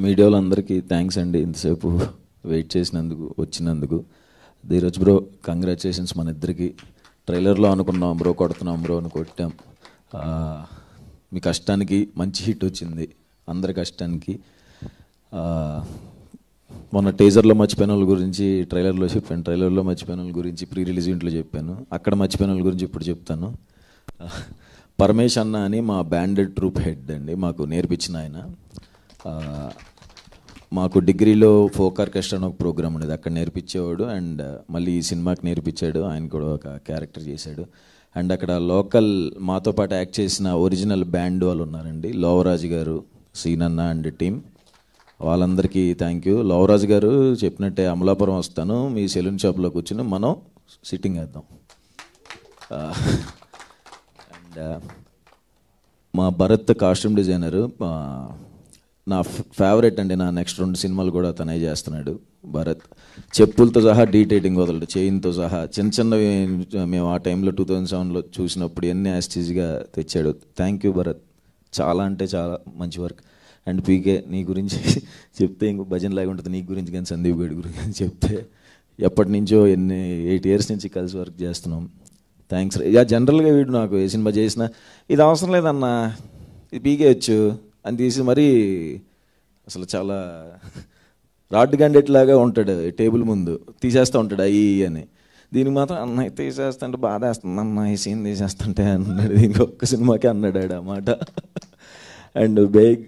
మీడియాలో అందరికీ థ్యాంక్స్ అండి, ఇంతసేపు వెయిట్ చేసినందుకు, వచ్చినందుకు. ధీరజ్ బ్రో, కంగ్రాచులేషన్స్ మన ఇద్దరికి. ట్రైలర్లో అనుకున్నాం బ్రో కొడుతున్నాం బ్రో అని కొట్టాం. మీ కష్టానికి మంచి హిట్ వచ్చింది, అందరి కష్టానికి. మొన్న టీజర్లో మర్చిపోయిన వాళ్ళ గురించి ట్రైలర్లో చెప్పాను, ట్రైలర్లో మర్చిపోయిన వాళ్ళ గురించి ప్రీ రిలీజ్ ఇంట్లో చెప్పాను, అక్కడ మర్చిపోయిన వాళ్ళ గురించి ఇప్పుడు చెప్తాను. పరమేశ్ అన్న అని మా బ్యాండెడ్ ట్రూప్ హెడ్ అండి, మాకు నేర్పించిన ఆయన. మాకు డిగ్రీలో ఫోక్ ఆర్కెస్ట్రా అని ఒక ప్రోగ్రామ్ ఉండేది, అక్కడ నేర్పించేవాడు. అండ్ మళ్ళీ ఈ సినిమాకి నేర్పించాడు, ఆయన కూడా ఒక క్యారెక్టర్ చేశాడు. అండ్ అక్కడ లోకల్ మాతో పాటు యాక్ట్ చేసిన ఒరిజినల్ బ్యాండ్ వాళ్ళు ఉన్నారండి, లోవరాజు గారు, సీనన్న అండ్ టీమ్, వాళ్ళందరికీ థ్యాంక్ యూ. లోవరాజు గారు చెప్పినట్టే అమలాపురం వస్తాను, మీ సెలూన్ షాప్లో కూర్చుని మనం సిట్టింగ్ వేద్దాం. అండ్ మా భరత్ కాస్ట్యూమ్ డిజైనరు నా ఫేవరెట్ అండి, నా నెక్స్ట్ 2 సినిమాలు కూడా తనే చేస్తున్నాడు భరత్. చెప్పులతో సహా డీటెయిలింగ్ వదలడు, చైన్తో సహా చిన్న చిన్నవి మేము ఆ టైంలో 2007లో చూసినప్పుడు ఎన్ని యాస్టీజ్గా తెచ్చాడు. థ్యాంక్ యూ భరత్, చాలా అంటే చాలా మంచి వర్క్. అండ్ పీకే, నీ గురించి చెప్తే ఇంకో భజన లాగా ఉంటుంది, నీ గురించి కానీ సందీప్ గడి గురించి చెప్తే. ఎప్పటి నుంచో 8 years నుంచి కలిసి వర్క్ చేస్తున్నాం. థ్యాంక్స్. ఇక జనరల్గా వీడు నాకు ఏ సినిమా చేసినా ఇది అవసరం లేదన్నా, ఇది పీకే వచ్చు అని తీసి మరీ అసలు చాలా రాడ్ గండెట్ లాగా ఉంటాడు, టేబుల్ ముందు తీసేస్తూ ఉంటాడు అయ్యి అని. దీనికి మాత్రం అన్న తీసేస్తుంటే బాధ వేస్తుంది అన్న, ఈ సీన్ తీసేస్తుంటే అన్నాడు. ఇంకొక సినిమాకి అన్నాడు ఆ మాట. And Baig,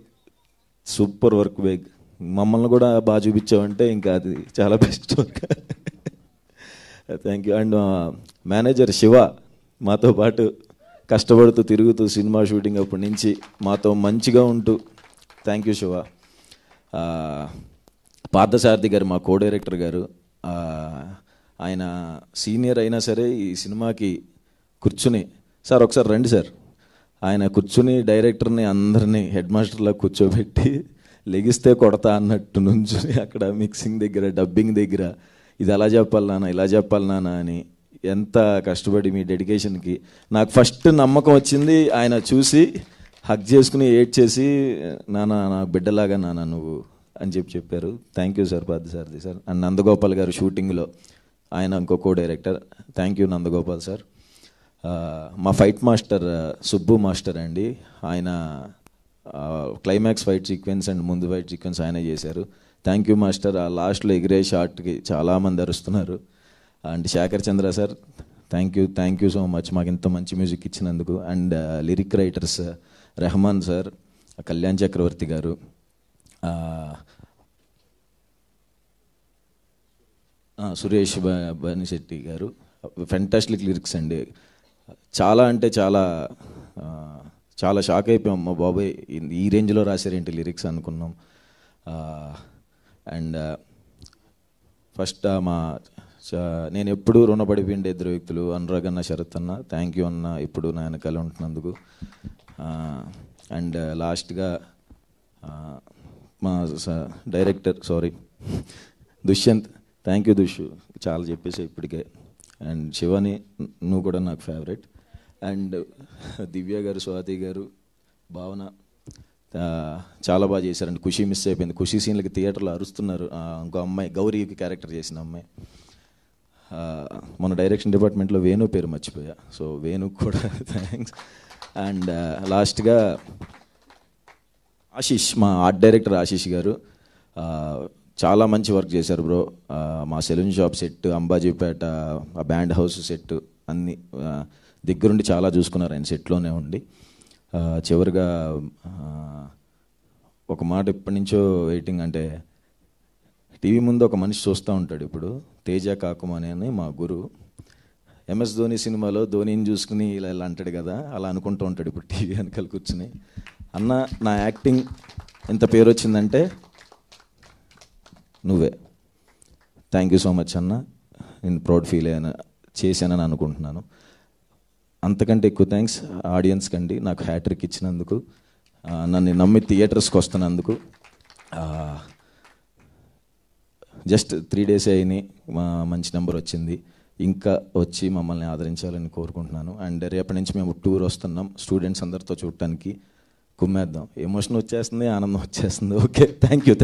super work Baig, మమ్మల్ని కూడా బాగా చూపించావంటే ఇంకా అది చాలా best work. Thank you. And manager Shiva మాతో పాటు కష్టపడుతూ తిరుగుతూ సినిమా షూటింగ్ అప్పటి నుంచి మాతో మంచిగా ఉంటూ, థ్యాంక్ యూ శివ. పార్థసారథి గారు మా కో డైరెక్టర్ గారు, ఆయన సీనియర్ అయినా సరే ఈ సినిమాకి కూర్చుని, సార్ ఒకసారి రండి సార్, ఆయన కూర్చుని డైరెక్టర్ని అందరినీ హెడ్ మాస్టర్లా కూర్చోబెట్టి లెగిస్తే కొడతా అన్నట్టు నుంచుని అక్కడ మిక్సింగ్ దగ్గర, డబ్బింగ్ దగ్గర ఇది అలా చెప్పాలి నాన్న, ఇలా చెప్పాలి నాన్న అని ఎంత కష్టపడి మీ డెడికేషన్కి నాకు ఫస్ట్ నమ్మకం వచ్చింది. ఆయన చూసి హగ్ చేసుకుని ఏడ్ చేసి, నాన్న నాకు బిడ్డలాగా నాన్న నువ్వు అని చెప్పారు. Thank you sir Parthasarathi sir. And Nandagopal గారు షూటింగ్లో, ఆయన ఇంకో co director, thank you Nandagopal sir. మా ఫైట్ మాస్టర్ సుబ్బు మాస్టర్ అండి, ఆయన క్లైమాక్స్ ఫైట్ సీక్వెన్స్ అండ్ ముందు ఫైట్ సీక్వెన్స్ ఆయనే చేశారు. Thank you master. ఆ లాస్ట్లో ఎగిరే షాట్కి చాలామంది అరుస్తున్నారు. And Shekhar Chandra sir, thank you so much మాకు ఇంత మంచి మ్యూజిక్ ఇచ్చినందుకు. And lyric writers Rahman sir, Kalyan Chakravarthi గారు, సురేష్ బనిశెట్టి గారు, ఫెంటాస్టిక్ లిరిక్స్ అండి. చాలా అంటే చాలా చాలా షాక్ అయిపోయాం, మా బాబాయ్ ఈ రేంజ్లో రాశారేంటి లిరిక్స్ అనుకున్నాం. అండ్ ఫస్ట్ నేను ఎప్పుడూ రుణపడిపోయిండే 2 వ్యక్తులు, అనురాగ్ అన్న, శరత్ అన్న. థ్యాంక్ యూ అన్న, ఇప్పుడు నా వెనకాల ఉంటున్నందుకు. అండ్ లాస్ట్గా మా డైరెక్టర్ దుష్యంత్, థ్యాంక్ యూ దుష్యు, చాలా చెప్పేసి ఇప్పటికే. అండ్ శివాని, నువ్వు కూడా నాకు ఫేవరెట్. అండ్ దివ్య గారు, స్వాతి గారు, భావన చాలా బాగా చేశారండి. ఖుషి మిస్ అయిపోయింది, ఖుషి సీన్లకి థియేటర్లో అరుస్తున్నారు. ఇంకో అమ్మాయి గౌరీకి క్యారెక్టర్ చేసిన అమ్మాయి, మన డైరెక్షన్ డిపార్ట్మెంట్లో వేణు పేరు మర్చిపోయా, సో వేణుకు కూడా థ్యాంక్స్. అండ్ లాస్ట్గా ఆశీష్, మా ఆర్ట్ డైరెక్టర్ ఆశీష్ గారు చాలా మంచి వర్క్ చేశారు బ్రో. మా సెలూన్ షాప్ సెట్, అంబాజీపేట ఆ బ్యాండ్ హౌస్ సెట్ అన్నీ దగ్గరుండి చాలా చూసుకున్నారు ఆయన, సెట్లోనే ఉండి. చివరిగా ఒక మాట ఎప్పటి నుంచో వెయిటింగ్, అంటే టీవీ ముందు ఒక మనిషి చూస్తూ ఉంటాడు ఇప్పుడు, తేజ కాకుమని అని మా గురువు. MS ధోని సినిమాలో ధోనిని చూసుకుని ఇలా ఇలా అంటాడు కదా, అలా అనుకుంటూ ఉంటాడు ఇప్పుడు టీవీ వెనకాల కూర్చుని. అన్న, నా యాక్టింగ్ ఎంత పేరు వచ్చిందంటే నువ్వే. థ్యాంక్ యూ సో మచ్ అన్న, నేను ప్రౌడ్ ఫీల్ చేశానని అనుకుంటున్నాను. అంతకంటే ఎక్కువ థ్యాంక్స్ ఆడియన్స్కి అండి, నాకు హ్యాట్రిక్ ఇచ్చినందుకు, నన్ను నమ్మి థియేటర్స్కి వస్తున్నందుకు. జస్ట్ 3 days అయినాయి, మంచి నెంబర్ వచ్చింది, ఇంకా వచ్చి మమ్మల్ని ఆదరించాలని కోరుకుంటున్నాను. అండ్ రేపటి నుంచి మేము టూర్ వస్తున్నాం స్టూడెంట్స్ అందరితో చూడటానికి. కుమ్మేద్దాం. ఎమోషన్ వచ్చేస్తుంది, ఆనందం వచ్చేస్తుంది. Okay, thank you.